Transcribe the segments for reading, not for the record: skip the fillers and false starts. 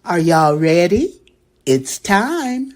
Are y'all ready? It's time.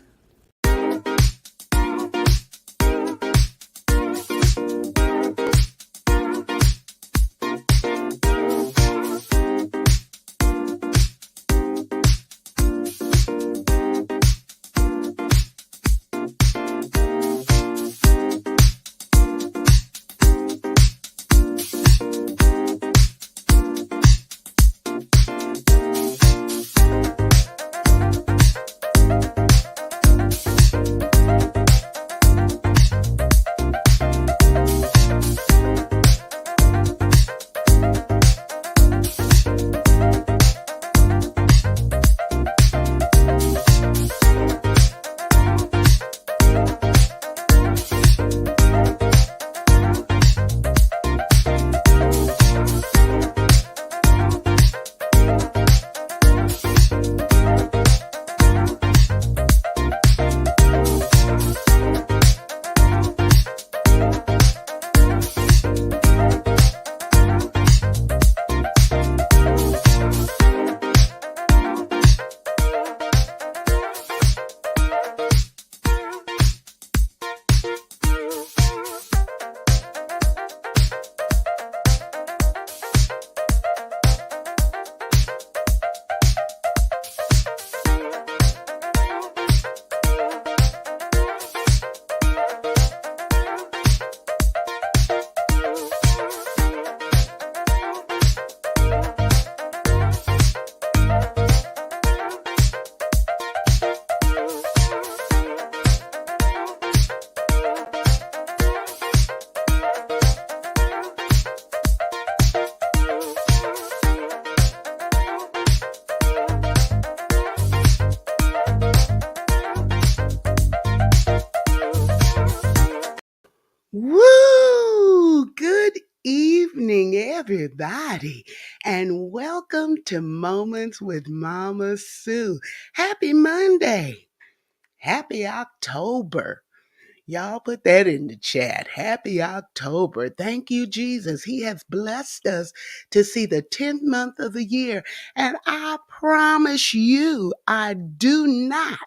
Woo! Good evening, everybody, and welcome to Moments with Mama Sue. Happy Monday. Happy October. Y'all put that in the chat. Happy October. Thank you, Jesus. He has blessed us to see the 10th month of the year. And I promise you, I do not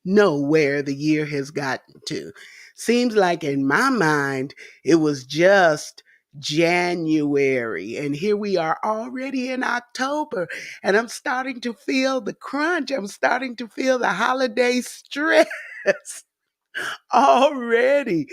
know where the year has gotten to. Seems like in my mind, it was just January, and here we are already in October, and I'm starting to feel the crunch. I'm starting to feel the holiday stress already.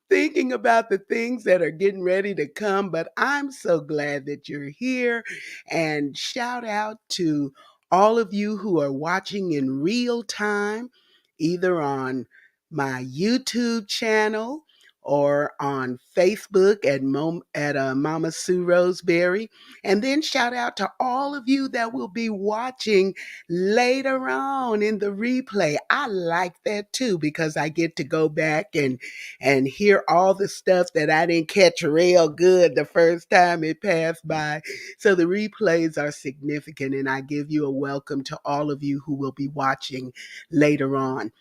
Thinking about the things that are getting ready to come, but I'm so glad that you're here. And shout out to all of you who are watching in real time, either on my YouTube channel or on Facebook at Mama Sue Roseberry. And then shout out to all of you that will be watching later on in the replay. I like that too because I get to go back and hear all the stuff that I didn't catch real good the first time it passed by. So the replays are significant, and I give you a welcome to all of you who will be watching later on.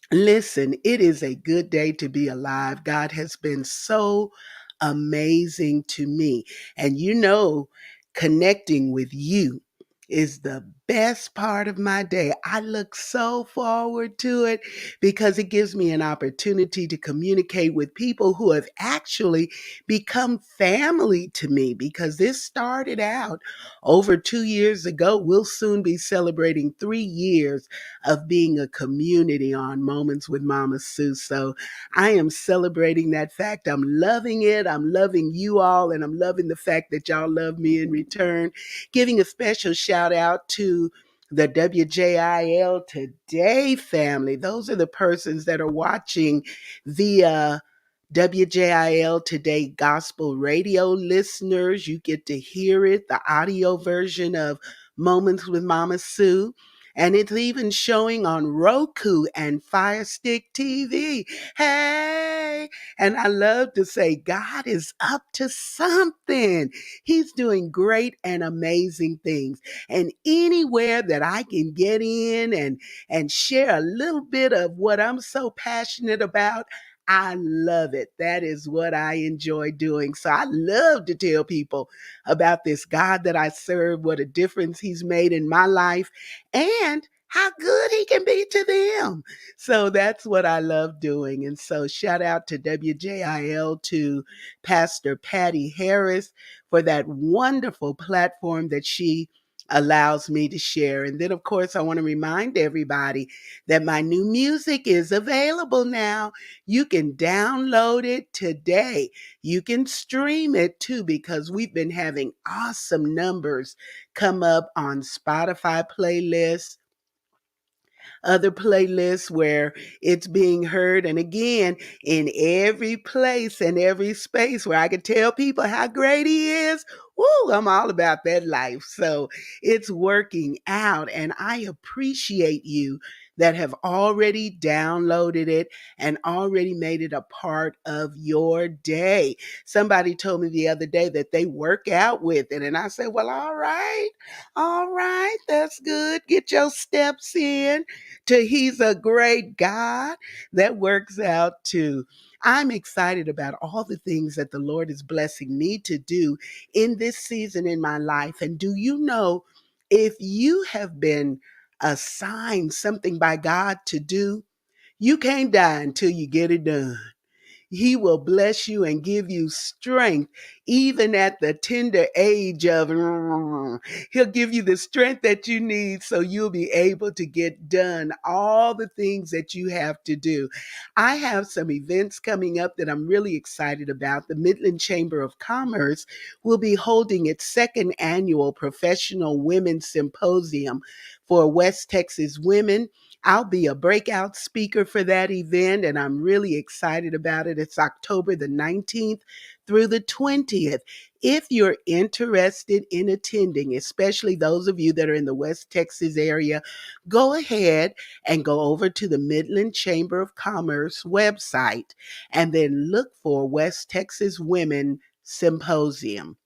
Listen, it is a good day to be alive. God has been so amazing to me. And connecting with you is the best part of my day. I look so forward to it because it gives me an opportunity to communicate with people who have actually become family to me, because this started out over 2 years ago. We'll soon be celebrating 3 years of being a community on Moments with Mama Sue. So I am celebrating that fact. I'm loving it. I'm loving you all, and I'm loving the fact that y'all love me in return. Giving a special shout out to the WJIL Today family. Those are the persons that are watching via WJIL Today Gospel Radio listeners. You get to hear it, the audio version of Moments with Mama Sue. And it's even showing on Roku and Fire Stick TV. Hey! And I love to say, God is up to something. He's doing great and amazing things. And anywhere that I can get in and share a little bit of what I'm so passionate about, I love it. That is what I enjoy doing. So I love to tell people about this God that I serve, what a difference he's made in my life, and how good he can be to them. So that's what I love doing. And so shout out to WJIL, to Pastor Patty Harris for that wonderful platform that she allows me to share. And then, of course, I want to remind everybody that my new music is available now. You can download it today. You can stream it too, because we've been having awesome numbers come up on Spotify playlists, other playlists where it's being heard. And again, in every place and every space where I can tell people how great he is. Woo, I'm all about that life. So it's working out. And I appreciate you that have already downloaded it and already made it a part of your day. Somebody told me the other day that they work out with it. And I said, well, all right, that's good. Get your steps in to he's a great God that works out too. I'm excited about all the things that the Lord is blessing me to do in this season in my life. And do you know, if you have been assigned something by God to do, you can't die until you get it done. He will bless you and give you strength, even at the tender age of. He'll give you the strength that you need so you'll be able to get done all the things that you have to do. I have some events coming up that I'm really excited about. The Midland Chamber of Commerce will be holding its second annual Professional Women's Symposium for West Texas women. I'll be a breakout speaker for that event, and I'm really excited about it. It's October the 19th through the 20th. If you're interested in attending, especially those of you that are in the West Texas area, go ahead and go over to the Midland Chamber of Commerce website and then look for West Texas Women Symposium.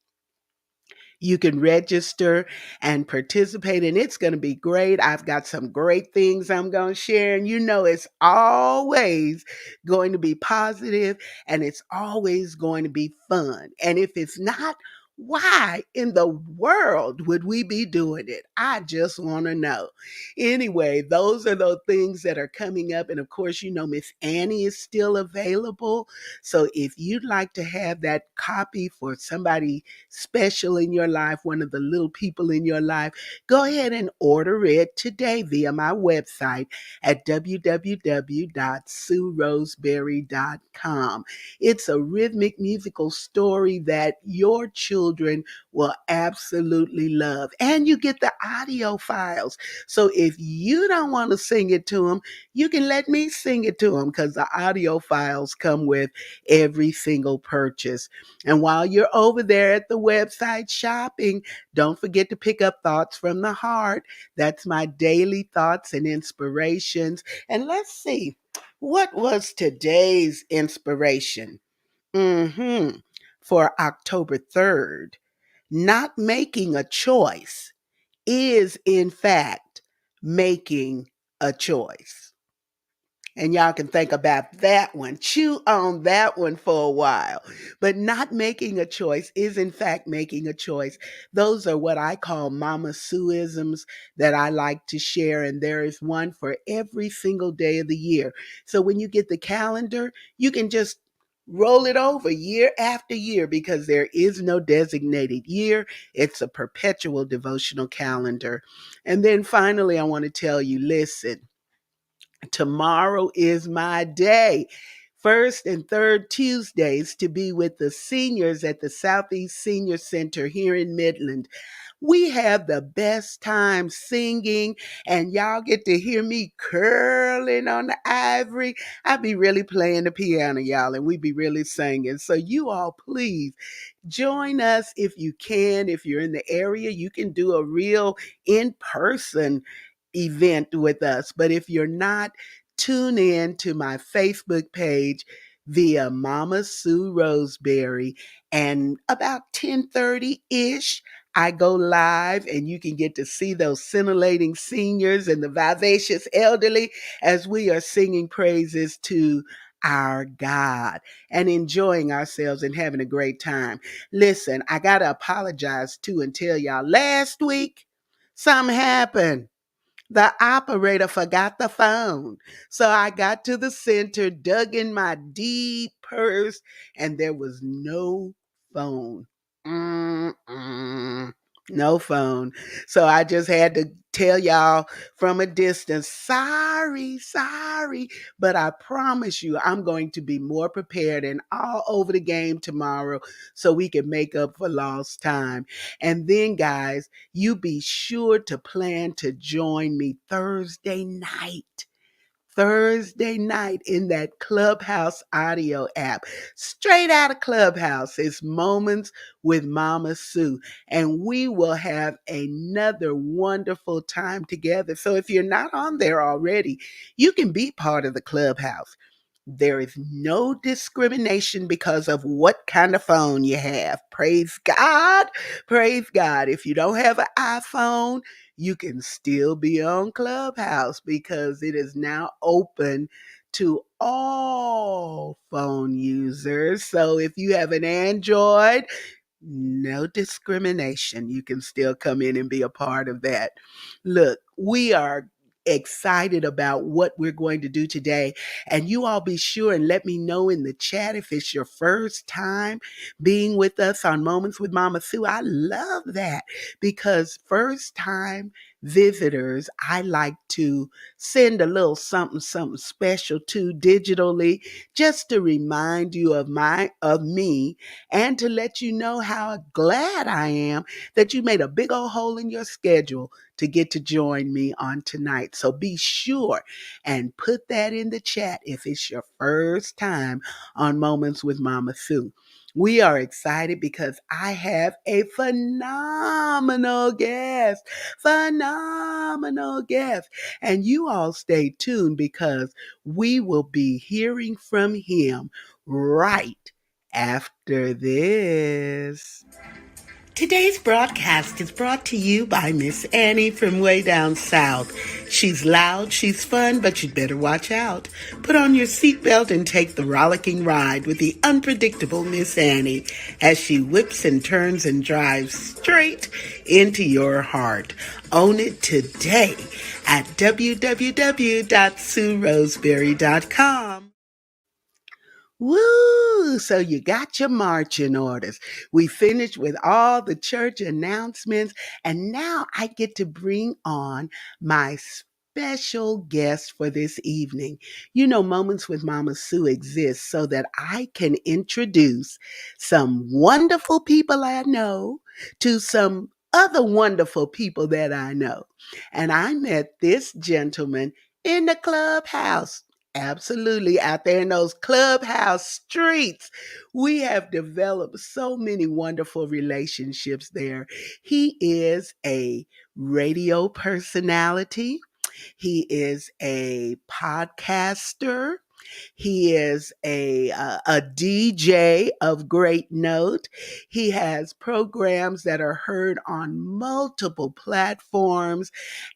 You can register and participate, and it's going to be great. I've got some great things I'm going to share, and you know it's always going to be positive, and it's always going to be fun. And if it's not, why in the world would we be doing it? I just want to know. Anyway, those are those things that are coming up. And of course, you know, Miss Annie is still available. So if you'd like to have that copy for somebody special in your life, one of the little people in your life, go ahead and order it today via my website at www.sueroseberry.com. It's a rhythmic musical story that your children will absolutely love. And you get the audio files. So if you don't want to sing it to them, you can let me sing it to them, because the audio files come with every single purchase. And while you're over there at the website shopping, don't forget to pick up Thoughts from the Heart. That's my daily thoughts and inspirations. And let's see, what was today's inspiration? For October 3rd. Not making a choice is, in fact, making a choice. And y'all can think about that one. Chew on that one for a while. But not making a choice is, in fact, making a choice. Those are what I call Mama Sueisms that I like to share. And there is one for every single day of the year. So when you get the calendar, you can just roll it over year after year, because there is no designated year. It's a perpetual devotional calendar. And then finally, I want to tell you, listen, tomorrow is my day. First and third Tuesdays to be with the seniors at the Southeast Senior Center here in Midland. We have the best time singing, and y'all get to hear me curling on the ivory. I be really playing the piano, y'all, and we be really singing. So you all please join us if you can. If you're in the area, you can do a real in-person event with us. But if you're not, tune in to my Facebook page via Mama Sue Roseberry, and about 10:30-ish, I go live, and you can get to see those scintillating seniors and the vivacious elderly as we are singing praises to our God and enjoying ourselves and having a great time. Listen, I got to apologize too and tell y'all last week something happened. The operator forgot the phone. So I got to the center, dug in my deep purse, and there was no phone. Mm-mm. No phone. So I just had to tell y'all from a distance, sorry, sorry. But I promise you, I'm going to be more prepared and all over the game tomorrow so we can make up for lost time. And then, guys, you be sure to plan to join me Thursday night. Thursday night in that Clubhouse audio app. Straight out of Clubhouse. It's Moments with Mama Sue. And we will have another wonderful time together. So if you're not on there already, you can be part of the Clubhouse. There is no discrimination because of what kind of phone you have. Praise God. Praise God. If you don't have an iPhone, you can still be on Clubhouse because it is now open to all phone users. So if you have an Android, no discrimination. You can still come in and be a part of that. Look, we are excited about what we're going to do today. And you all be sure and let me know in the chat if it's your first time being with us on Moments with Mama Sue. I love that because first time visitors, I like to send a little something, something special to digitally just to remind you of me and to let you know how glad I am that you made a big old hole in your schedule to get to join me on tonight. So be sure and put that in the chat if it's your first time on Moments with Mama Sue. We are excited because I have a phenomenal guest. Phenomenal guest. And you all stay tuned because we will be hearing from him right after this. Today's broadcast is brought to you by Miss Annie from way down south. She's loud, she's fun, but you'd better watch out. Put on your seatbelt and take the rollicking ride with the unpredictable Miss Annie as she whips and turns and drives straight into your heart. Own it today at www.sueroseberry.com. Woo! So you got your marching orders. We finished with all the church announcements, and now I get to bring on my special guest for this evening. You know, Moments with Mama Sue exists so that I can introduce some wonderful people I know to some other wonderful people that I know. And I met this gentleman in the clubhouse. Absolutely. Out there in those clubhouse streets, we have developed so many wonderful relationships there. He is a radio personality. He is a podcaster. He is a DJ of great note. He has programs that are heard on multiple platforms.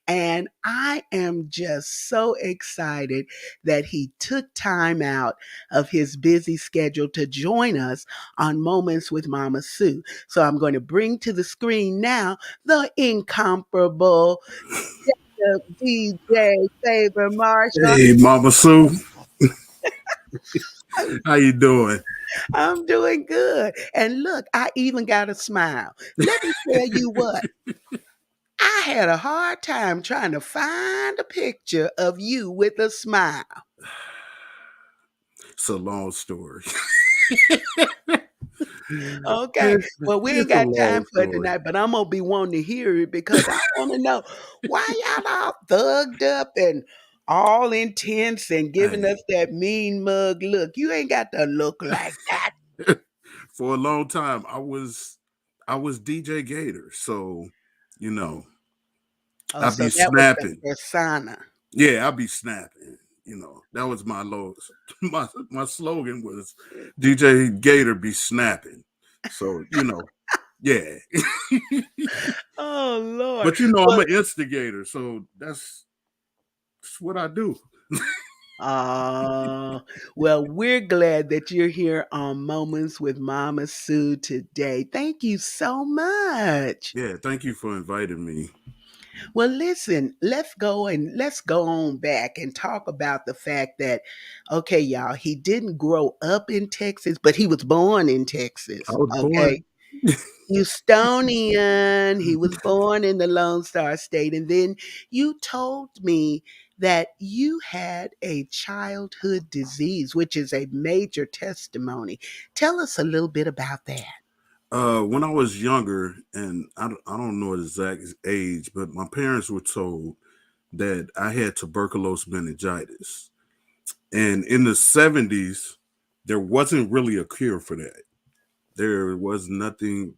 And I am just so excited that he took time out of his busy schedule to join us on Moments with Mama Sue. So I'm going to bring to the screen now the incomparable DJ Favor Marshall. Hey, Mama Sue, how you doing? I'm doing good. And look, I even got a smile. Let me tell you what. I had a hard time trying to find a picture of you with a smile. It's a long story. Okay. Well, we ain't It's a got time long for it story. tonight, but I'm gonna be wanting to hear it because I want to know why y'all all thugged up and all intense and giving Hey, us that mean mug look. You ain't got to look like that. for a long time, I was DJ Gator, so you know, Oh, I so be that was the snapping. persona. Yeah, I be snapping. That was my lowest. My slogan was DJ Gator be snapping. So yeah. Oh Lord. But I'm Well, an instigator, so that's what I do. Oh, well, we're glad that you're here on Moments with Mama Sue today. Thank you so much. Yeah, thank you for inviting me. Well, listen, let's go on back and talk about the fact that, okay, y'all, he didn't grow up in Texas, but he was born in I Texas. was Okay. born. Houstonian. He was born in the Lone Star State. And then you told me that you had a childhood disease, which is a major testimony. Tell us a little bit about that. When I was younger, and I don't know the exact age, but my parents were told that I had tuberculosis meningitis. And in the 70s, there wasn't really a cure for that. There was nothing.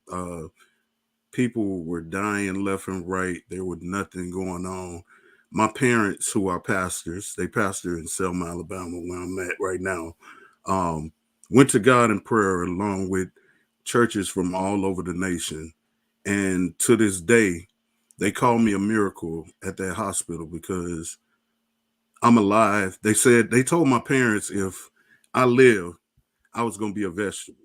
People were dying left and right. There was nothing going on. My parents, who are pastors, they pastor in Selma, Alabama, where I'm at right now, um, went to God in prayer along with churches from all over the nation. And to this day, they call me a miracle at that hospital because I'm alive. They said, they told my parents if I live, I was going to be a vegetable.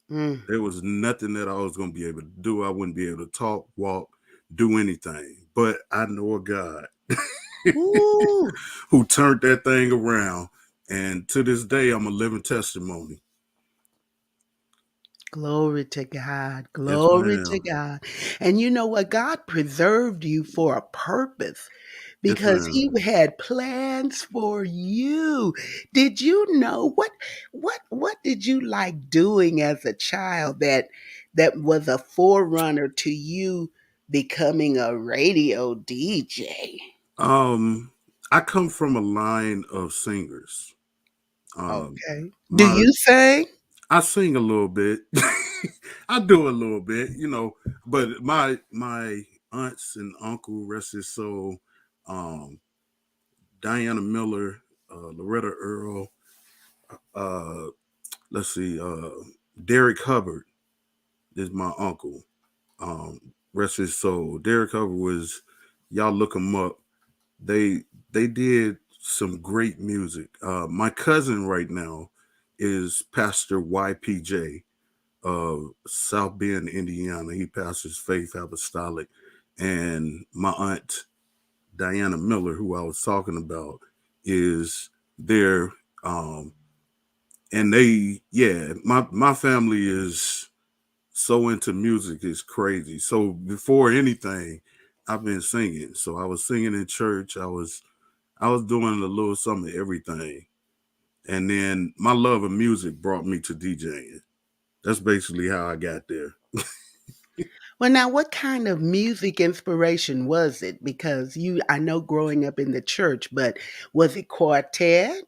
Mm. There was nothing that I was going to be able to do. I wouldn't be able to talk, walk, do anything. But I know a God Ooh, who turned that thing around. And to this day, I'm a living testimony. glory to God. Yes, Glory to ma'am. God. And you know what? God preserved you for a purpose, Yes, because ma'am. he had plans for you. Did you know what did you like doing as a child that was a forerunner to you becoming a radio DJ? Um, I come from a line of singers. Um, Okay. Do my you sing? I sing a little bit. I do a little bit, but my aunts and uncle, rest his soul, um, Diana Miller, Loretta Earl, uh, let's see, Derek Hubbard is my uncle. Rest his soul. Derek Hubbard was, y'all look him up. They did some great music. My cousin right now is Pastor YPJ of South Bend, Indiana. He pastors Faith Apostolic, and my aunt Diana Miller, who I was talking about, is there. Um, and yeah, my family is so into music, is crazy. So before anything, I've been singing. So I was singing in church. I was doing a little something of everything. And then my love of music brought me to DJing. That's basically how I got there. Well, now, what kind of music inspiration was it? Because I know growing up in the church, but was it quartet?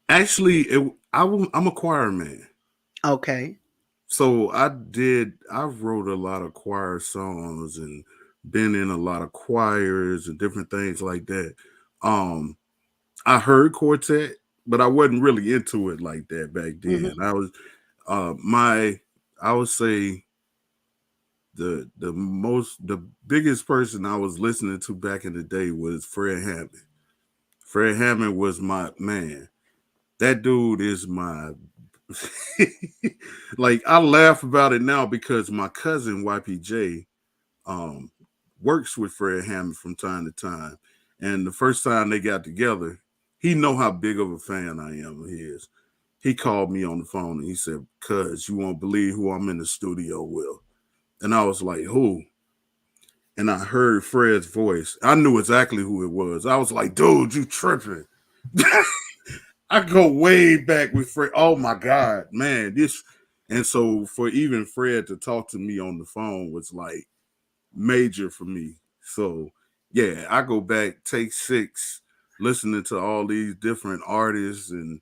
Actually, I'm a choir man. Okay. So I wrote a lot of choir songs and been in a lot of choirs and different things like that. Um, I heard quartet, but I wasn't really into it like that back then. Hmm. My I would say the biggest person I was listening to back in the day was Fred Hammond. Fred Hammond was my man. That dude is my like I laugh about it now because my cousin YPJ um works with Fred Hammond from time to time. And the first time they got together, he know how big of a fan I am of his. He called me on the phone and he said, "Cuz you won't believe who I'm in the studio with." And I was like, "Who?" And I heard Fred's voice. I knew exactly who it was. I was like, "Dude, you tripping." I go way back with Fred. Oh my God, man. And so for even Fred to talk to me on the phone was like major for me. So yeah, I go back, take six, listening to all these different artists and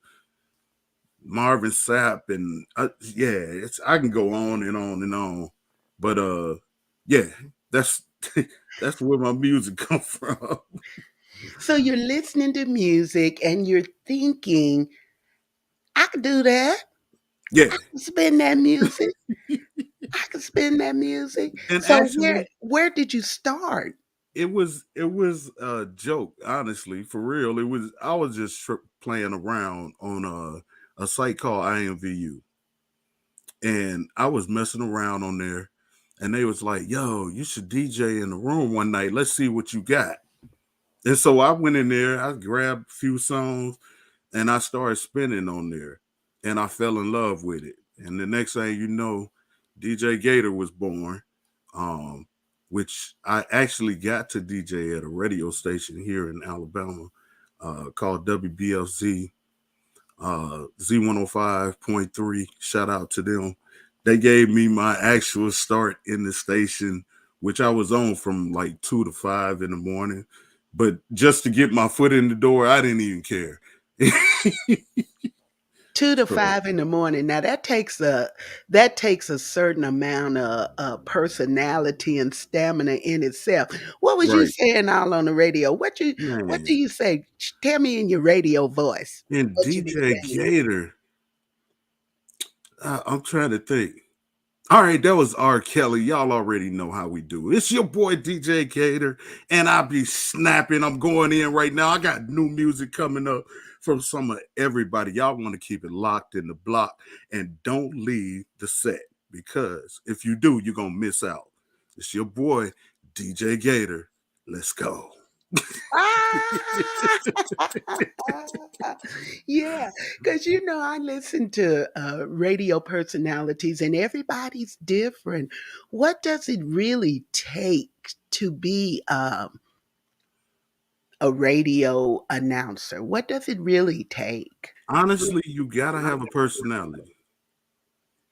Marvin Sapp and yeah, I can go on and on and on. But yeah, that's that's where my music comes from. So you're listening to music and you're thinking, I could do that. Yeah. I can spin that music. I can spin that music. And So actually, where did you start? it was a joke, honestly, for real. I was just playing around on a site called IMVU, and I was messing around on there, and they was like, "Yo, you should DJ in the room one night. Let's see what you got." And so I went in there, I grabbed a few songs, and I started spinning on there, and I fell in love with it. And the next thing you know, DJ Gator was born, um, which I actually got to DJ at a radio station here in Alabama called WBLZ Z105.3. Shout out to them. They gave me my actual start in the station, which I was on from like 2 to 5 in the morning. But just to get my foot in the door, I didn't even care. 2 to 5 So, in the morning. Now that takes a certain amount of personality and stamina in itself. What was you right. saying all on the radio? What do Man. you say? Tell me in your radio voice And what you be DJ saying. Gator, I'm trying to think. All right, that was R. Kelly. Y'all already know how we do. It's your boy DJ Gator, and I be snapping. I'm going in right now. I got new music coming up from some of everybody. Y'all want to keep it locked in the block and don't leave the set because if you do, you're gonna miss out. It's your boy DJ Gator. Let's go. Ah! Yeah, because I listen to radio personalities and everybody's different. What does it really take to be a radio announcer? What does it really take? Honestly, you gotta have a personality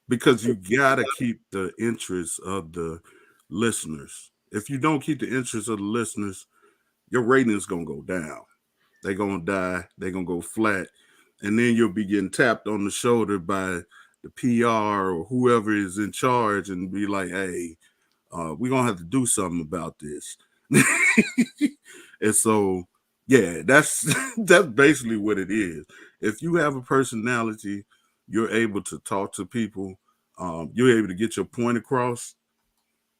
because you gotta keep the interest of the listeners. If you don't keep the interest of the listeners, your rating is gonna go down. They're gonna die. They're gonna go flat, and then you'll be getting tapped on the shoulder by the PR or whoever is in charge, and be like, "Hey, we're gonna have to do something about this." And so, yeah, that's that's basically what it is. If you have a personality, you're able to talk to people. You're able to get your point across.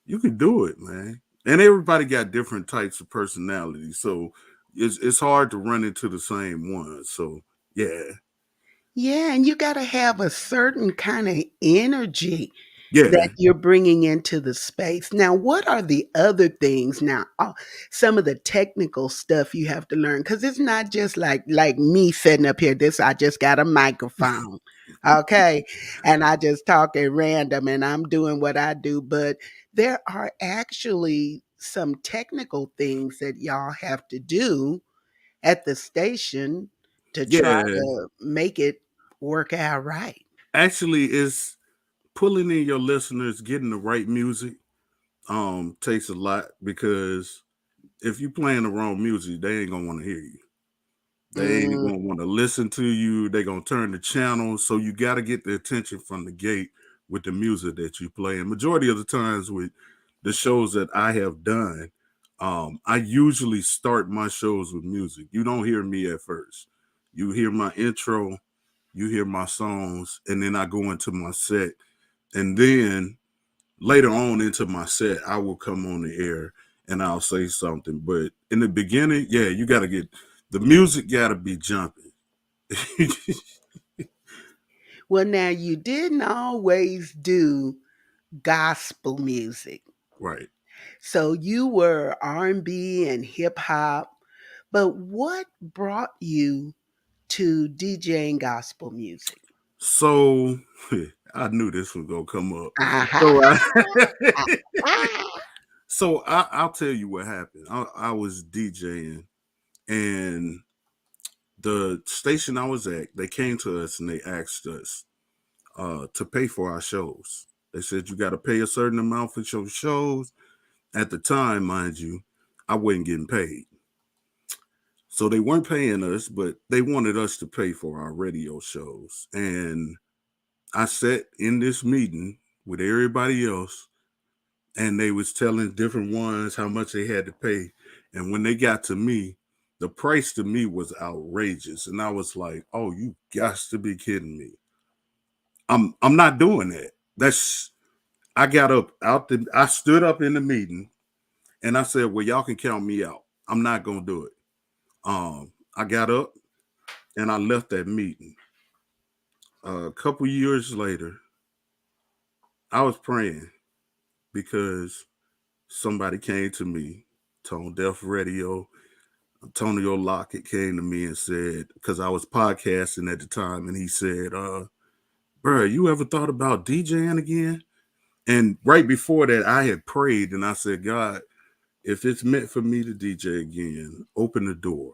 You can do it, man. And everybody got different types of personalities, so it's hard to run into the same one. So yeah, Yeah, and you got to have a certain kind of energy that yeah, you're bringing into the space. Now, what are the other things now? Some of the technical stuff you have to learn because it's not just like me sitting up here. This I just got a microphone, okay, and I just talk at random, and I'm doing what I do. But there are actually some technical things that y'all have to do at the station to try yeah. to make it work out right. Actually, it's pulling in your listeners, getting the right music. Takes a lot because if you playing the wrong music, they ain't gonna want to hear you. They ain't Mm, gonna want to listen to you. They gonna turn the channel. So you got to get the attention from the gate with the music that you play. And majority of the times with the shows that I have done, I usually start my shows with music. You don't hear me at first. You hear my intro, you hear my songs, and then I go into my set. And then later on into my set, I will come on the air and I'll say something. But in the beginning, yeah, you got to get the music, got to be jumping. well, now you didn't always do gospel music. Right. So you were R&B and hip hop, but what brought you to DJing gospel music? So I knew this was gonna come up. Aha. So Ah, ah. I'll tell you what happened. I was DJing, and the station I was at, they came to us and they asked us to pay for our shows. They said you got to pay a certain amount for your shows. At the time, mind you, I wasn't getting paid. So they weren't paying us, but they wanted us to pay for our radio shows. And I sat in this meeting with everybody else, and they was telling different ones how much they had to pay. And when they got to me, the price to me was outrageous. And I was like, oh, you got to be kidding me. I'm not doing that. That's I got up out the I stood up in the meeting And I said, well, y'all can count me out. I'm not gonna do it. I got up and I left that meeting. A couple years later, I was praying because somebody came to me, Tonedef Radio. Antonio Lockett came to me and said, because I was podcasting at the time, and he said, bro, you ever thought about DJing again? And right before that, I had prayed and I said, God, if it's meant for me to DJ again, open the door.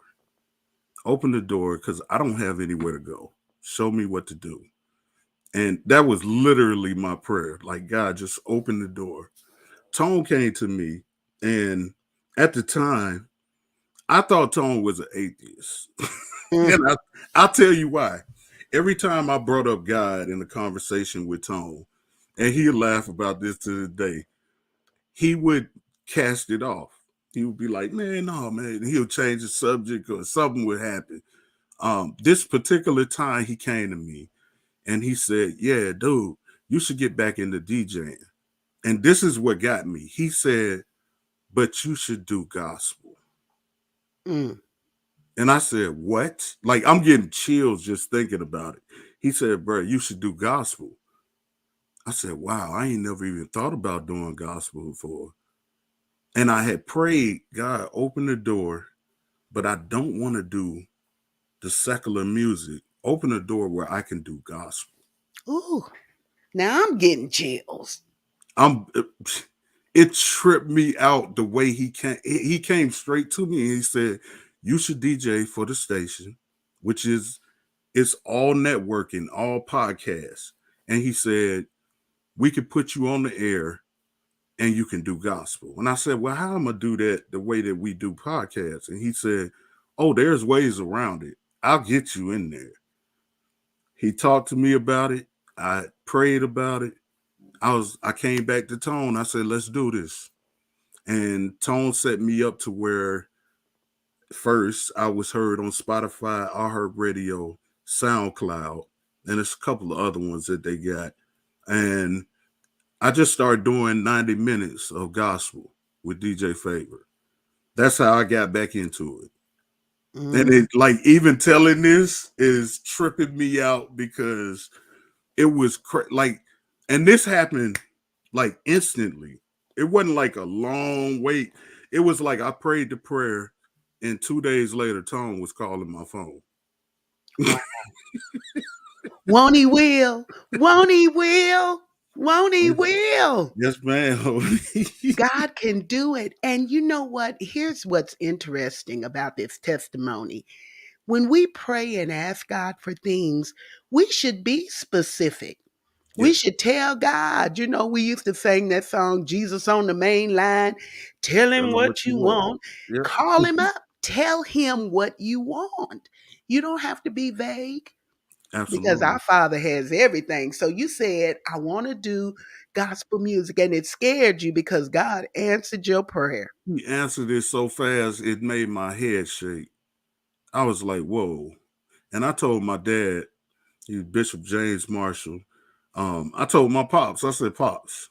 Open the door because I don't have anywhere to go. Show me what to do. And that was literally my prayer. Like, God, just open the door. Tone came to me, and at the time, I thought Tone was an atheist. Mm. And I'll tell you why. Every time I brought up God in a conversation with Tone, and he'd laugh about this to this day, he would cast it off. He would be like, man, no, man. And he'll change the subject or something would happen. This particular time he came to me and he said, yeah, dude, you should get back into DJing. And this is what got me. He said, but you should do gospel. Mm. And I said, what? Like, I'm getting chills just thinking about it. He said, bro, you should do gospel. I said, wow, I ain't never even thought about doing gospel before. And I had prayed, God, open the door, but I don't want to do the secular music. Open the door where I can do gospel. Ooh, now I'm getting chills. I'm it tripped me out the way he came. He came straight to me and he said, you should DJ for the station, which is it's all networking, all podcasts. And he said, we could put you on the air and you can do gospel. And I said, well, how am I gonna do that the way that we do podcasts? And he said, oh, there's ways around it. I'll get you in there. He talked to me about it. I prayed about it. I came back to Tone. I said, let's do this. And Tone set me up to where first I was heard on Spotify, I heard radio, SoundCloud, and there's a couple of other ones that they got. And I just started doing 90 minutes of gospel with DJFavor. That's how I got back into it. And Mm. it like even telling this is tripping me out because it was like, and this happened like instantly. It wasn't like a long wait. It was like I prayed the prayer, and 2 days later, Tone was calling my phone. Wow. Won't he will? Won't he will? Won't he will? Yes, ma'am. God can do it. And you know what? Here's what's interesting about this testimony. When we pray and ask God for things, we should be specific. We Yes. should tell God. You know, we used to sing that song, Jesus on the main line. Tell Tell him me what what you you want. want. Call Yep. him up. Tell him what you want. You don't have to be vague because Absolutely. our Father has everything. So you said, I want to do gospel music, and it scared you because God answered your prayer. He answered it so fast, it made my head shake. I was like, whoa. And I told my dad, he's Bishop James Marshall. I told my pops, I said, Pops,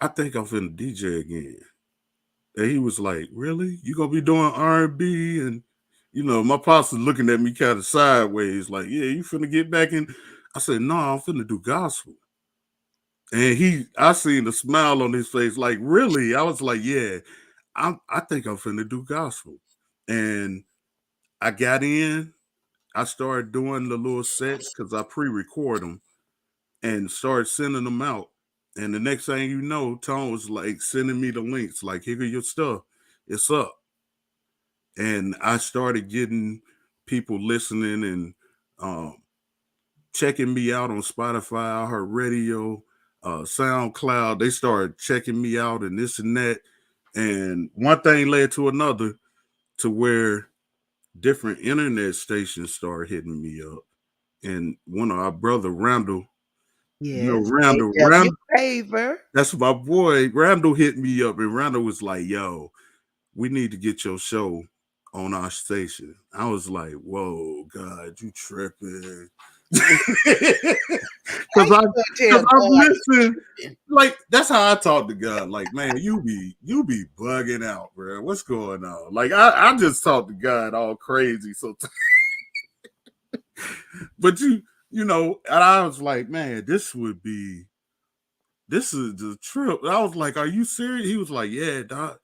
I think I'm finna DJ again. And he was like, really? You gonna be doing R&B? And, my pops was looking at me kind of sideways, like, yeah, you finna get back in. I said, no, I'm finna do gospel. And I seen the smile on his face, like, really? I was like, yeah, I think I'm finna do gospel. And I got in, I started doing the little sets because I pre-record them and started sending them out. And the next thing you know, Tone was like sending me the links, like, here your stuff. It's up. And I started getting people listening and um, checking me out on Spotify, I heard radio, SoundCloud. They started checking me out and this and that. And one thing led to another to where different internet stations started hitting me up. And one of our brother, Randall, Yes, Randall, DJFavor. that's my boy. Randall hit me up and Randall was like, yo, we need to get your show on our station. I was like, "Whoa, God, you tripping?" How Because you I, gonna because tell I've God he listened. tripping? Like that's how I talk to God. Like, man, you be bugging out, bro. What's going on? Like, I just talk to God all crazy. So, but and I was like, man, this is the trip. I was like, are you serious? He was like, yeah, doc.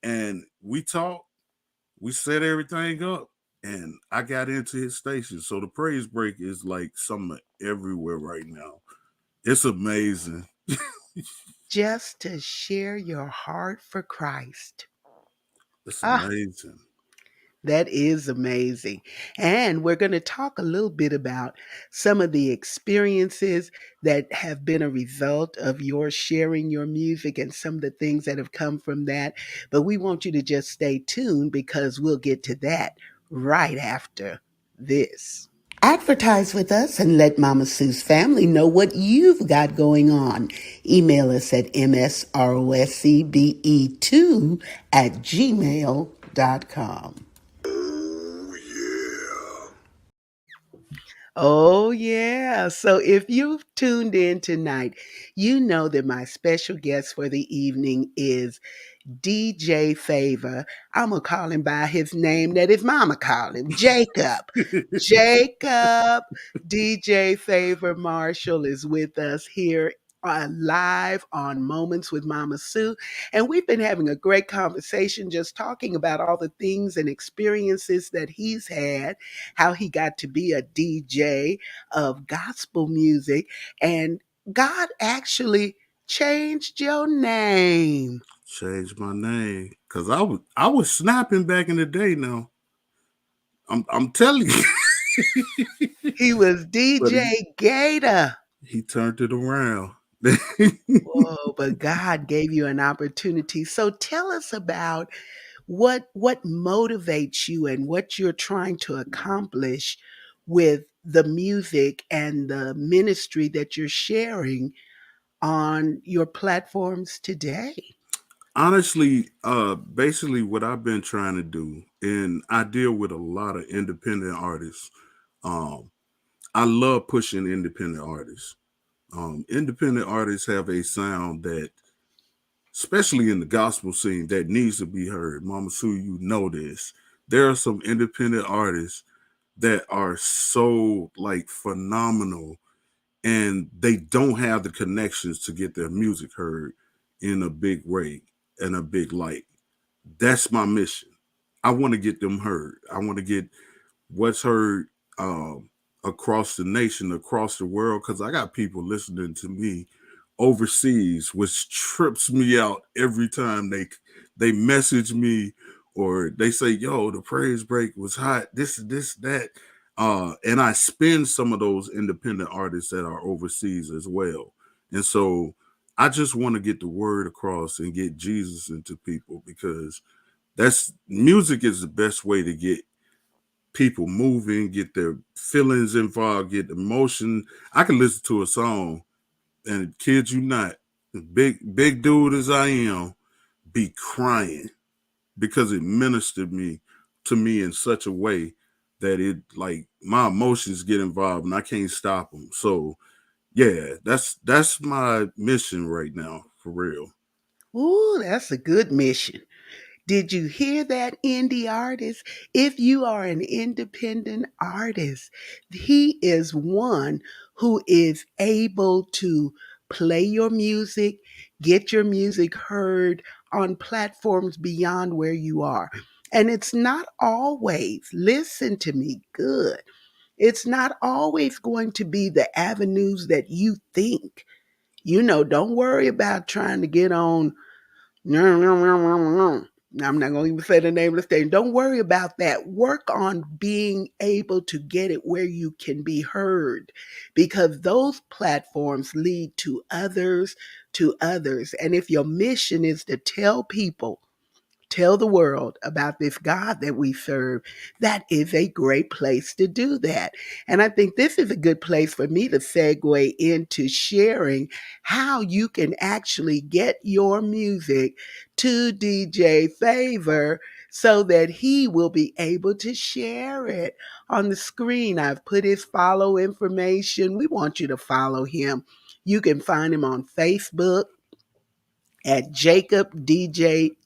And we talked, we set everything up, and I got into his station. So the praise break is like something everywhere right now. It's amazing. Just to share your heart for Christ. It's Ah, amazing. that is amazing. And we're going to talk a little bit about some of the experiences that have been a result of your sharing your music and some of the things that have come from that. But we want you to just stay tuned because we'll get to that right after this. Advertise with us and let Mama Sue's family know what you've got going on. Email us at msroscbe2 at gmail.com. Oh yeah. Oh, yeah. So if you've tuned in tonight, you know that my special guest for the evening is DJFavor. I'm going to call him by his name that his mama called him, Jacob. Jacob, DJFavor Marshall is with us here live on Moments with Mama Sue. And we've been having a great conversation just talking about all the things and experiences that he's had, how he got to be a DJ of gospel music. And God actually changed your name. Changed my name because I was snapping back in the day. Now I'm telling you, He was but DJ Gator. he turned it around. Whoa, but God gave you an opportunity. So tell us about what motivates you and what you're trying to accomplish with the music and the ministry that you're sharing on your platforms today. Honestly, basically what I've been trying to do, and I deal with a lot of independent artists. Um, I love pushing independent artists. Independent artists have a sound that, especially in the gospel scene, that needs to be heard. Mama Sue, you know this. There are some independent artists that are so like phenomenal, and they don't have the connections to get their music heard in a big way and a big light. That's my mission. I want to get them heard. I want to get what's heard um, across the nation, across the world, because I got people listening to me overseas, which trips me out every time they message me or they say, "Yo, the praise break was hot." This, that, and I spin some of those independent artists that are overseas as well, and so I just want to get the word across and get Jesus into people because that's music is the best way to get people moving, get their feelings involved, get emotion. I can listen to a song and kid you not, big dude as I am, be crying because it ministered me to me in such a way that it like my emotions get involved and I can't stop them. So yeah, that's my mission right now for real. Ooh, that's a good mission. Did you hear that, indie artist? If you are an independent artist, he is one who is able to play your music, get your music heard on platforms beyond where you are. And it's not always, listen to me good, it's not always going to be the avenues that you think. Don't worry about trying to get on. I'm not going to even say the name of the station. Don't worry about that. Work on being able to get it where you can be heard because those platforms lead to others, to others. And if your mission is to tell people, tell the world about this God that we serve, that is a great place to do that. And I think this is a good place for me to segue into sharing how you can actually get your music to DJ Favor so that he will be able to share it. On the screen, I've put his follow information. We want you to follow him. You can find him on Facebook at Jacob /DJFavor,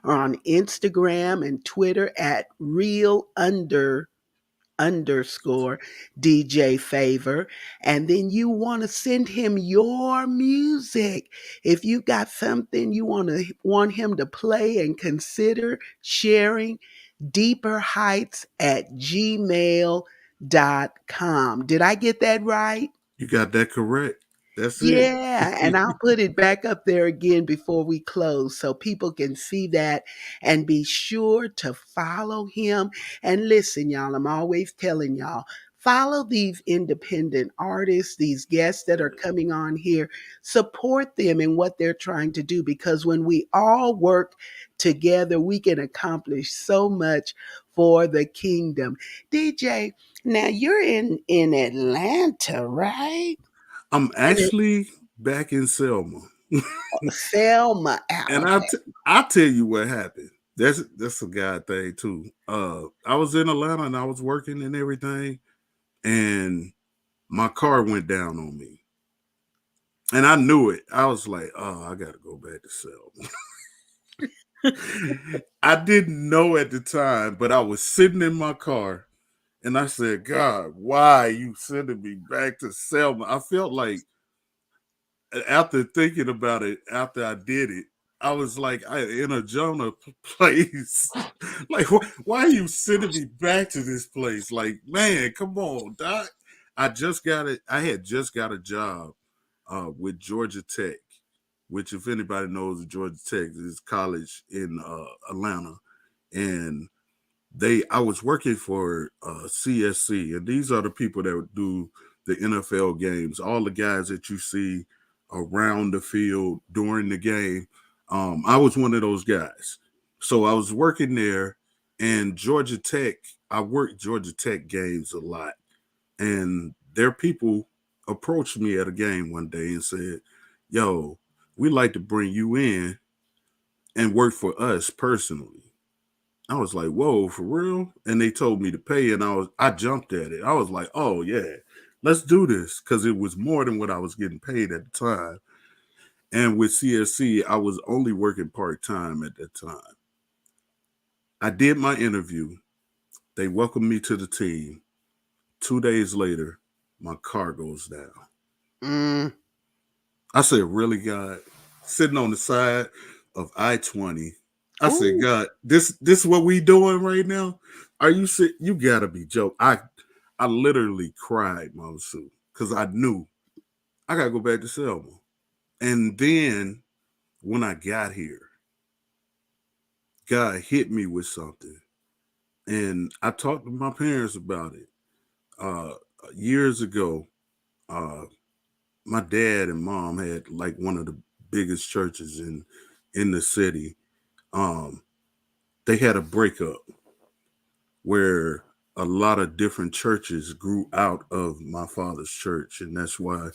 or on Instagram and Twitter at real__ DJ Favor. And then you want to send him your music. If you got something you want him to play, and consider sharing, deeper heights at gmail.com. Did I get that right? You got that correct. That's it. Yeah, and I'll put it back up there again before we close so people can see that, and be sure to follow him. And listen, y'all, I'm always telling y'all, follow these independent artists, these guests that are coming on here, support them in what they're trying to do, because when we all work together, we can accomplish so much for the kingdom. DJ, now you're in Atlanta, right? I'm actually back in Selma. Selma. And Okay. I'll tell you what happened. That's a God thing too. I was in Atlanta and I was working and everything, and my car went down on me. And I knew it. I was like, oh, I gotta go back to Selma. I didn't know at the time, but I was sitting in my car and I said, God, why are you sending me back to Selma? I felt like, after thinking about it, after I did it, I was like, in a Jonah place. Like, why are you sending me back to this place? Like, man, come on, Doc. I just got it. I had just got a job with Georgia Tech, which, if anybody knows, Georgia Tech is college in Atlanta, and I was working for CSC, and these are the people that would do the NFL games. All the guys that you see around the field during the game. I was one of those guys. So I was working there, and Georgia Tech. I worked Georgia Tech games a lot, and their people approached me at a game one day and said, "Yo, we'd like to bring you in and work for us personally." I was like, "Whoa, for real?" And they told me to pay, and I jumped at it. I was like, "Oh yeah, let's do this," because it was more than what I was getting paid at the time. And with CSC, I was only working part time at that time. I did my interview. They welcomed me to the team. 2 days later, my car goes down. Mm. I said, "Really, God?" Sitting on the side of I-20. I said, Ooh. "God, this is what we doing right now? Are you sick? You gotta be joking." I literally cried, Mama Sue, because I knew I gotta go back to Selma. And then when I got here, God hit me with something. And I talked to my parents about it. Uh, Years ago, uh, my dad and mom had like one of the biggest churches in the city. Um, they had a breakup where a lot of different churches grew out of my father's church, and that's why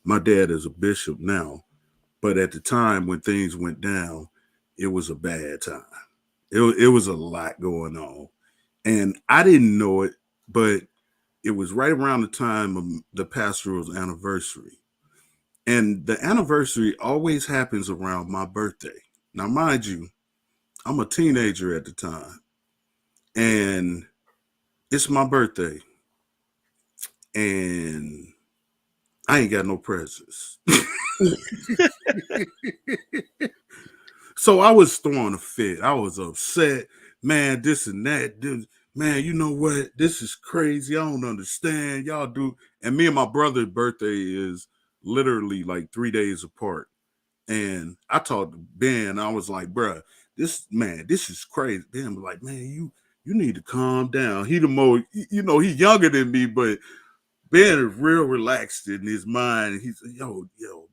my dad is a bishop now. But at the time when things went down, it was a bad time. It was a lot going on, and I didn't know it, but it was right around the time of the pastoral's anniversary. And the anniversary always happens around my birthday. Now, mind you, I'm a teenager at the time, and it's my birthday, and I ain't got no presents. So I was throwing a fit. I was upset, man, this and that. Man, you know what? This is crazy. I don't understand. Y'all do. And me and my brother's birthday is literally like 3 days apart. And I talked to Ben. I was like, bruh, this is crazy. Ben was like, man, you need to calm down. He the more, he younger than me, but Ben is real relaxed in his mind. He said, yo,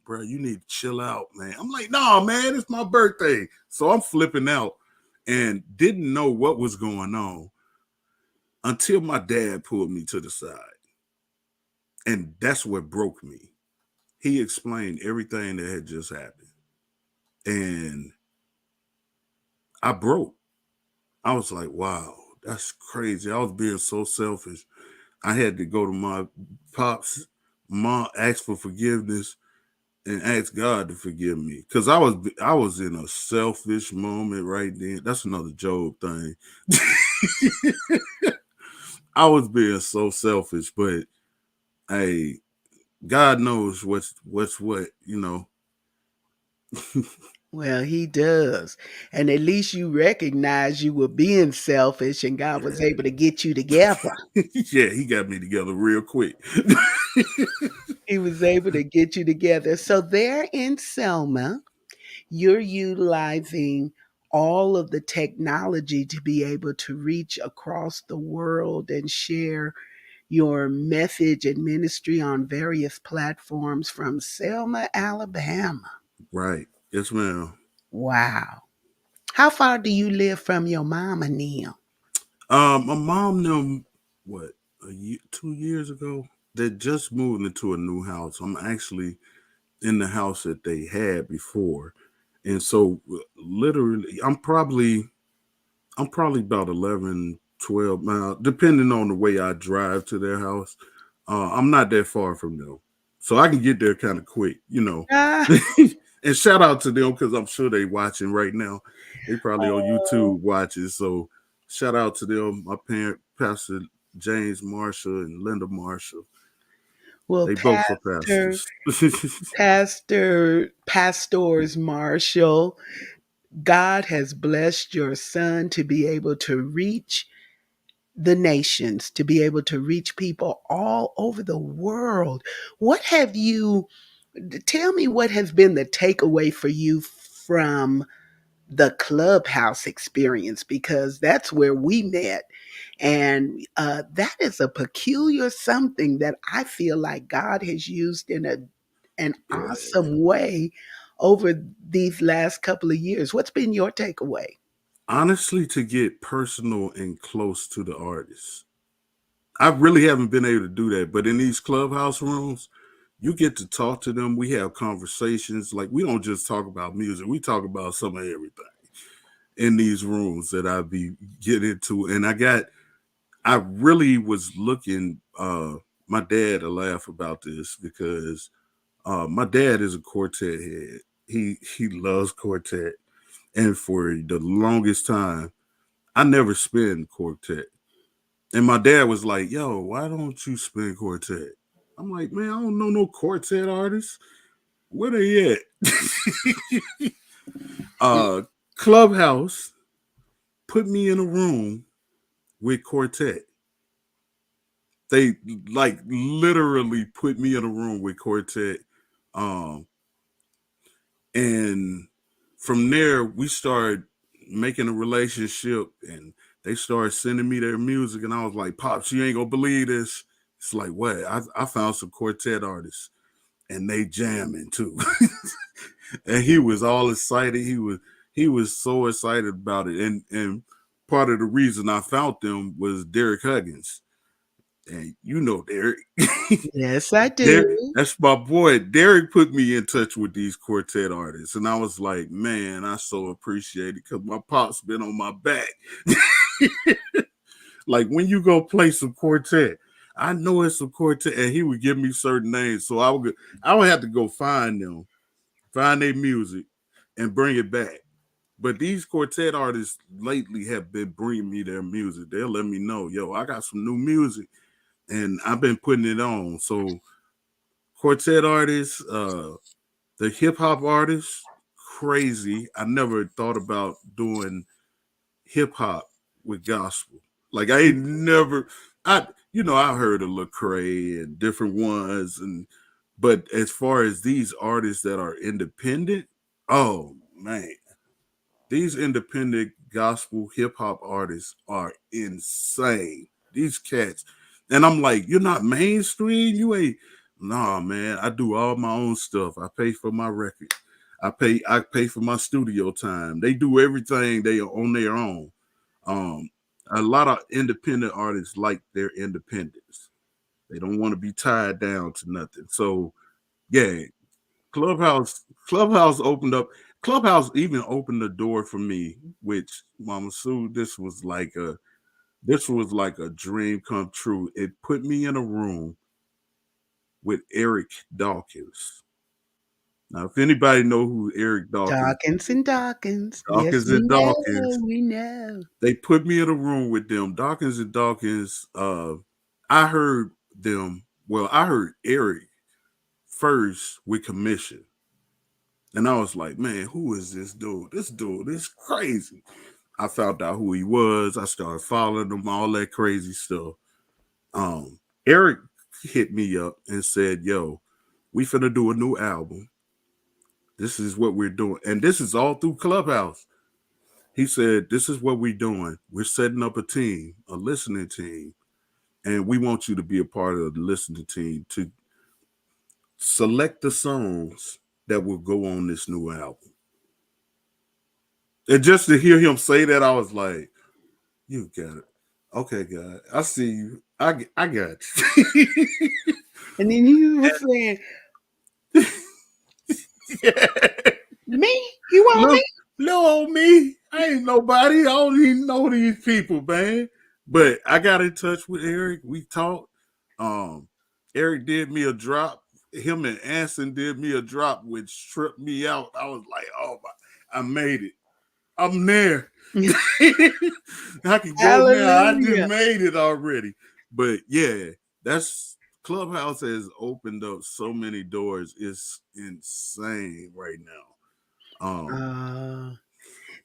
bro, you need to chill out, man. I'm like, nah, man, it's my birthday. So I'm flipping out and didn't know what was going on until my dad pulled me to the side. And that's what broke me. He explained everything that had just happened. And I broke. I was like, wow, that's crazy. I was being so selfish. I had to go to my pops, mom, ask for forgiveness and ask God to forgive me because I was in a selfish moment right then. That's another Job thing. I was being so selfish, but hey, God knows what's what, you know. Well, he does. And at least you recognize you were being selfish and God was able to get you together. Yeah, he got me together real quick. He was able to get you together. So there in Selma, you're utilizing all of the technology to be able to reach across the world and share your message and ministry on various platforms from Selma, Alabama. Right. Yes, ma'am. Wow. How far do you live from your mama, Neil? My mom them what a year, 2 years ago. They just moved into a new house. I'm actually in the house that they had before, and so literally, I'm probably about 11, 12 miles, depending on the way I drive to their house. I'm not that far from them, so I can get there kind of quick, you know. Ah, And shout out to them because I'm sure they watching right now. They probably on oh, YouTube watching. So shout out to them, my parent, Pastor James Marshall and Linda Marshall. well, They both are pastors. Pastors Marshall, God has blessed your son to be able to reach the nations, to be able to reach people all over the world. What have you, tell me what has been the takeaway for you from the clubhouse experience, because that's where we met. And that is a peculiar something that I feel like God has used in an Yeah. awesome way over these last couple of years. What's been your takeaway? Honestly, to get personal and close to the artists. I really haven't been able to do that, but in these clubhouse rooms, you get to talk to them. We have conversations. Like we don't just talk about music. We talk about some of everything in these rooms that I be get into. And I really was looking. My dad will laugh about this because my dad is a quartet head. He loves quartet, and for the longest time, I never spin quartet. And my dad was like, "Yo, why don't you spin quartet?" I'm like, "Man, I don't know no quartet artists. Where they at?" uh, Clubhouse put me in a room with quartet. They like literally put me in a room with quartet, um, and from there we started making a relationship, and they started sending me their music, and I was like, "Pops, you ain't gonna believe this." It's like, what? I found some quartet artists, and they jamming too. And he was all excited. He was so excited about it, and part of the reason I found them was Derek Huggins, and you know Derek. Yes, I Derek, do. that's my boy. Derek put me in touch with these quartet artists, and I was like, man, I so appreciate it because my pop's been on my back. Like when you go play some quartet, I know it's some quartet, and he would give me certain names, so I would have to go find them, find their music, and bring it back. But these quartet artists lately have been bringing me their music. They'll let me know, yo, I got some new music, and I've been putting it on. So quartet artists, the hip hop artists, crazy. I never thought about doing hip hop with gospel. Like I ain't never, I I heard of Lecrae and different ones, but as far as these artists that are independent, oh man, these independent gospel hip hop artists are insane. These cats. And I'm like, you're not mainstream? You ain't. Nah, man. I do all my own stuff. I pay for my record. I pay for my studio time. They do everything they are on their own. Um, a lot of independent artists like their independence. They don't want to be tied down to nothing. So yeah, Clubhouse opened up. Clubhouse even opened the door for me, which Mama Sue, this was like a dream come true. It put me in a room with Eric Dawkins. Now, if anybody know who Eric Dawkins, Dawkins and Dawkins. Yes, Dawkins we and know, Dawkins, we know. they put me in a room with them. Dawkins and Dawkins. I heard them. Well, I heard Eric first with Commission, and I was like, man, who is this dude? This dude is crazy. I found out who he was. I started following him, all that crazy stuff. Eric hit me up and said, "Yo, we finna do a new album. This is what we're doing, and this is all through Clubhouse." He said, "This is what we're doing. We're setting up a team, a listening team, and we want you to be a part of the listening team to select the songs that will go on this new album." And just to hear him say that, I was like, "You got it, okay, God. I see you. I got you." And then you were saying, Yeah. me? You want Look, me? little old me. I ain't nobody. I don't even know these people, man. But I got in touch with Eric. We talked. Um, Eric did me a drop. Him and Anson did me a drop, which tripped me out. I was like, "Oh my, I made it. I'm there. I can go now. I just Hallelujah. made it already." But yeah, that's Clubhouse has opened up so many doors. It's insane right now. Uh,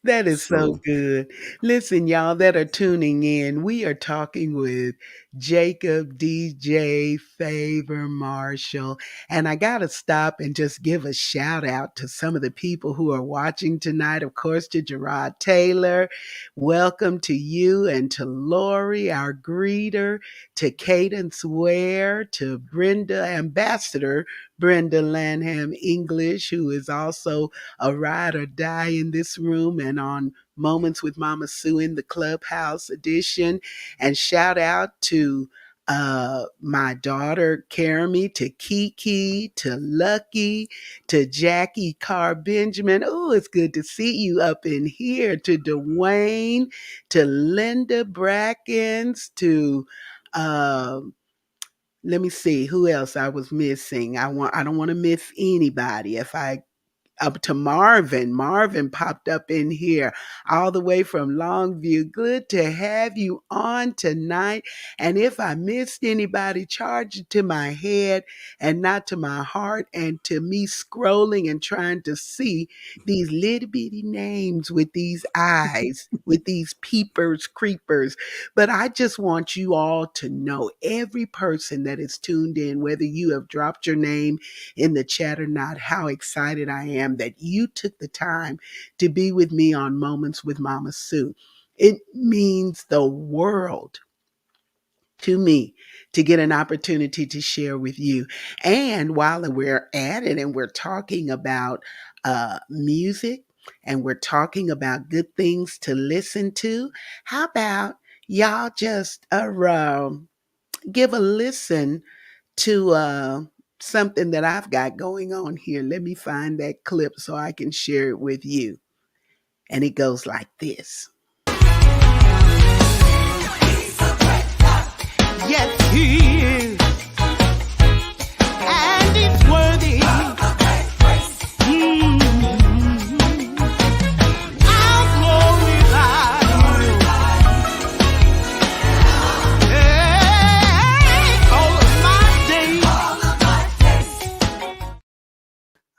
That is so So good. Listen, y'all that are tuning in, we are talking with Jacob DJFavor Marshall. And I got to stop and just give a shout out to some of the people who are watching tonight. Of course, to Gerard Taylor. Welcome to you and to Lori, our greeter, to Cadence Ware, to Brenda, Ambassador Brenda Lanham English, who is also a ride or die in this room and on Moments with Mama Sue in the Clubhouse edition. And shout out to my daughter Carmi, to Kiki, to Lucky, to Jackie Carr Benjamin. Oh, it's good to see you up in here. To Dwayne, to Linda Brackens, to let me see who else I was missing. I don't want to miss anybody. If I up to Marvin. Marvin popped up in here all the way from Longview. Good to have you on tonight. And if I missed anybody, charge it to my head and not to my heart and to me scrolling and trying to see these little bitty names with these eyes, with these peepers, creepers. But I just want you all to know, every person that is tuned in, whether you have dropped your name in the chat or not, how excited I am that you took the time to be with me on Moments with Mama Sue. It means the world to me to get an opportunity to share with you. And while we're at it and we're talking about music and we're talking about good things to listen to, how about y'all just give a listen to something that I've got going on here. Let me find that clip so I can share it with you. And it goes like this. Yes, he is. And it's worthy. Mm-hmm. I'll glorify you. Hey, all of my days.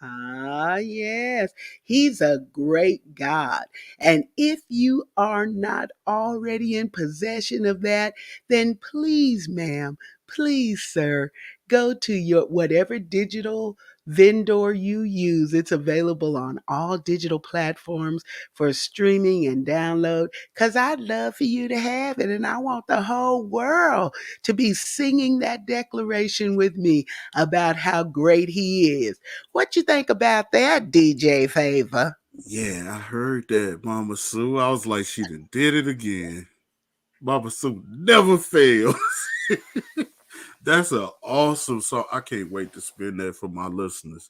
Ah, yes. He's a great God. And if you are not already in possession of that, then please, ma'am, please, sir, go to your whatever digital vendor you use. It's available on all digital platforms for streaming and download, because I'd love for you to have it. And I want the whole world to be singing that declaration with me about how great he is. What you think about that, DJ Favor? yeah, I heard that, Mama Sue. I was like, she done did it again. Mama Sue never fails. That's an awesome song. I can't wait to spin that for my listeners.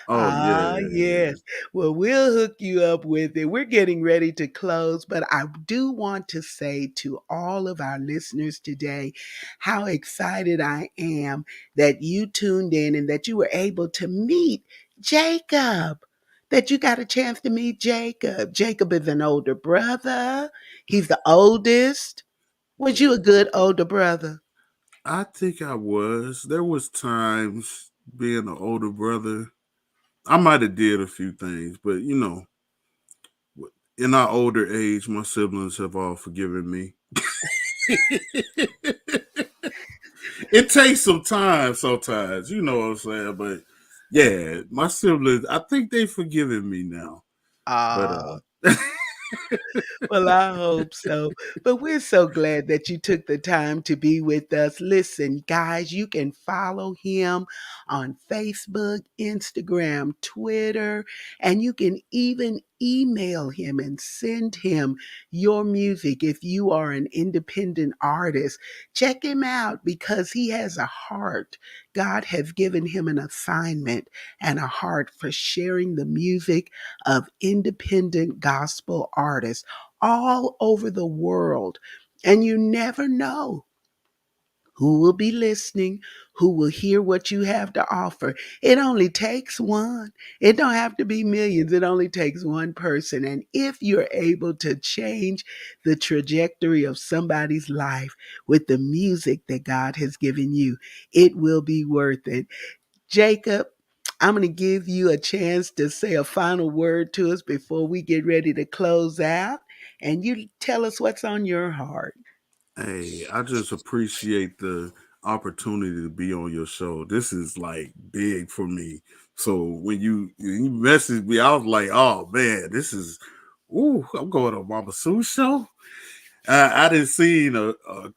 Oh Ah, yeah, yes. Well, we'll hook you up with it. We're getting ready to close, but I do want to say to all of our listeners today how excited I am that you tuned in and that you were able to meet Jacob. That you got a chance to meet Jacob. Jacob is an older brother. He's the oldest. Was you a good older brother? I think I was. There was times being an older brother, I might have did a few things, but in our older age, my siblings have all forgiven me. It takes some time sometimes, you know what I'm saying? But yeah, my siblings, I think they've forgiven me now. But Ah, well, I hope so. But we're so glad that you took the time to be with us. Listen, guys, you can follow him on Facebook, Instagram, Twitter, and you can even email him and send him your music if you are an independent artist. Check him out because he has a heart. God has given him an assignment and a heart for sharing the music of independent gospel artists all over the world. And you never know who will be listening, who will hear what you have to offer. It only takes one. It don't have to be millions. It only takes one person. And if you're able to change the trajectory of somebody's life with the music that God has given you, it will be worth it. Jacob, I'm going to give you a chance to say a final word to us before we get ready to close out. And you tell us what's on your heart. hey, I just appreciate the opportunity to be on your show. This is like big for me. So when you messaged me, I was like, oh man, this is I'm going on Mama Sue's show. I didn't see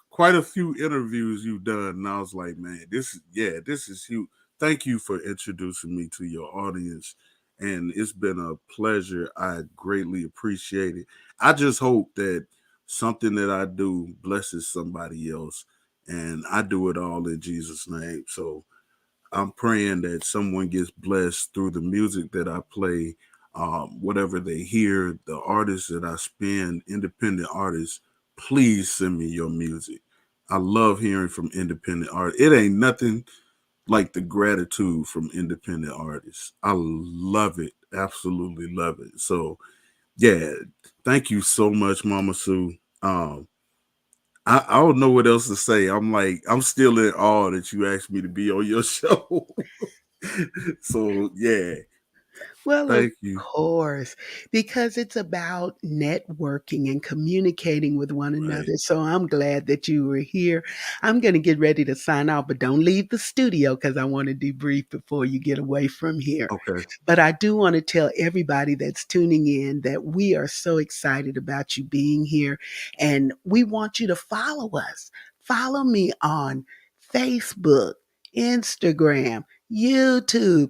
quite a few interviews you've done, and I was like, man, this is huge. Thank you for introducing me to your audience, and it's been a pleasure. I greatly appreciate it. I just hope that something that I do blesses somebody else, and I do it all in Jesus' name. So I'm praying that someone gets blessed through the music that I play, whatever they hear, the artists that I spin, independent artists. Please send me your music. I love hearing from independent artists. It ain't nothing like the gratitude from independent artists. I love it. Absolutely love it. So yeah, thank you so much, Mama Sue. I don't know what else to say. I'm still in awe that you asked me to be on your show. So yeah, Well, of thank you. course, because it's about networking and communicating with one Right. another. So I'm glad that you were here. I'm going to get ready to sign off, but don't leave the studio because I want to debrief before you get away from here. Okay. But I do want to tell everybody that's tuning in that we are so excited about you being here and we want you to follow us. Follow me on Facebook, Instagram, YouTube,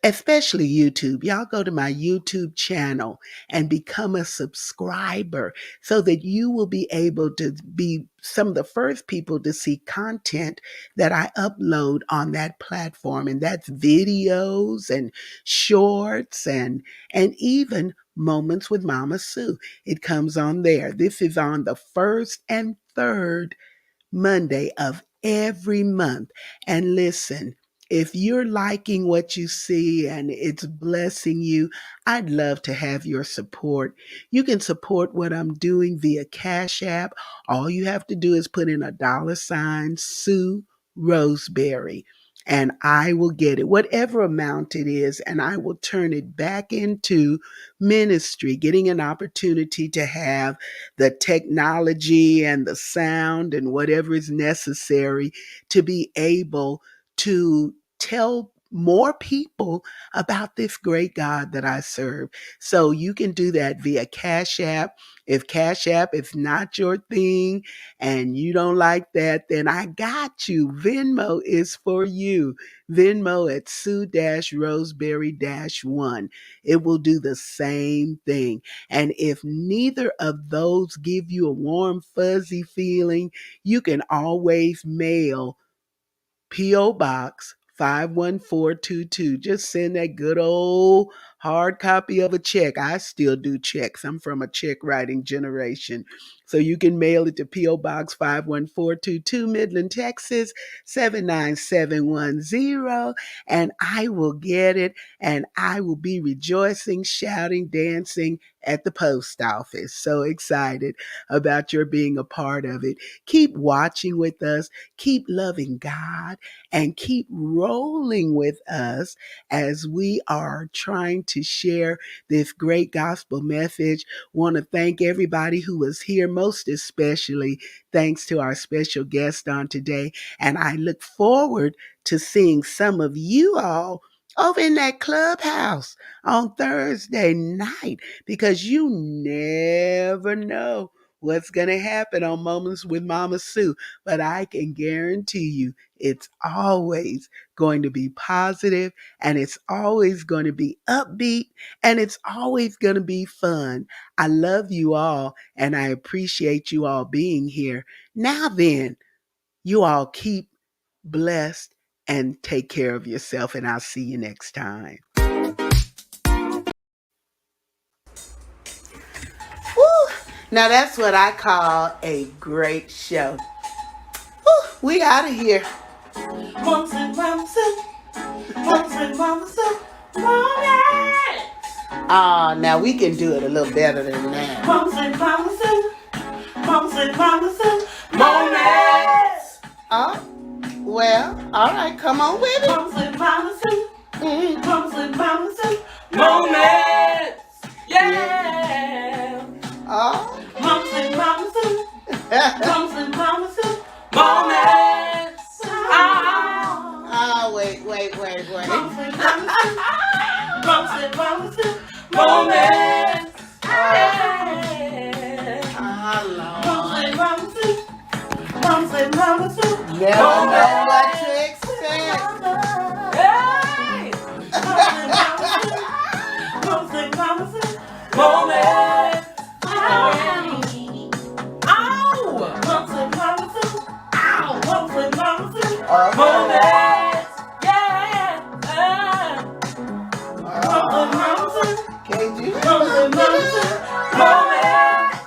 especially YouTube. Y'all go to my YouTube channel and become a subscriber so that you will be able to be some of the first people to see content that I upload on that platform. And that's videos and shorts and even moments with Mama Sue. It comes on there. This is on the first and third Monday of every month. And listen, if you're liking what you see and it's blessing you, I'd love to have your support. You can support what I'm doing via Cash App. All you have to do is put in a $ Sue Roseberry. And I will get it, whatever amount it is, and I will turn it back into ministry, getting an opportunity to have the technology and the sound and whatever is necessary to be able to tell more people about this great God that I serve. So you can do that via Cash App. If Cash App is not your thing and you don't like that, then I got you. Venmo is for you. Venmo at Sue-Roseberry-1. It will do the same thing. And if neither of those give you a warm, fuzzy feeling, you can always mail P.O. Box 51422. Just send that good old hard copy of a check. I still do checks. I'm from a check writing generation. So you can mail it to P.O. Box 51422, Midland, Texas 79710, and I will get it, and I will be rejoicing, shouting, dancing at the post office. So excited about your being a part of it. Keep watching with us, keep loving God, and keep rolling with us as we are trying to share this great gospel message. Want to thank everybody who was here, most especially thanks to our special guest on today. And I look forward to seeing some of you all over in that clubhouse on Thursday night, because you never know what's going to happen on Moments with Mama Sue. But I can guarantee you it's always going to be positive, and it's always going to be upbeat, and it's always going to be fun. I love you all, and I appreciate you all being here. Now then, you all keep blessed and take care of yourself, and I'll see you next time. Woo! Now that's what I call a great show. Woo! We out of here. Mums and Mamas, Mums and Mamas, Moments. Ah, now we can do it a little better than that. Mums and Mamas, Mums and Mamas, Moments. Oh, well, all right, come on with it. Mums and Mamas, Mums and Mamas, Moments. Yeah. Oh. Mums and Mamas, Mums and Mamas, Moments. Oh, wait. Mums and Mamas, Mums and Mamas, Moments. Mums and Mamas, Mums and Mamas, never know what to expect. Mums and Mamas, Moments. Mums and Mamas, Mums and Mamas, Moments. Yeah. Mums and Mamas, can't you? Mums and Mamas, Moments.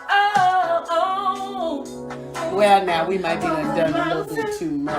Well, now we might be done a little bit too much.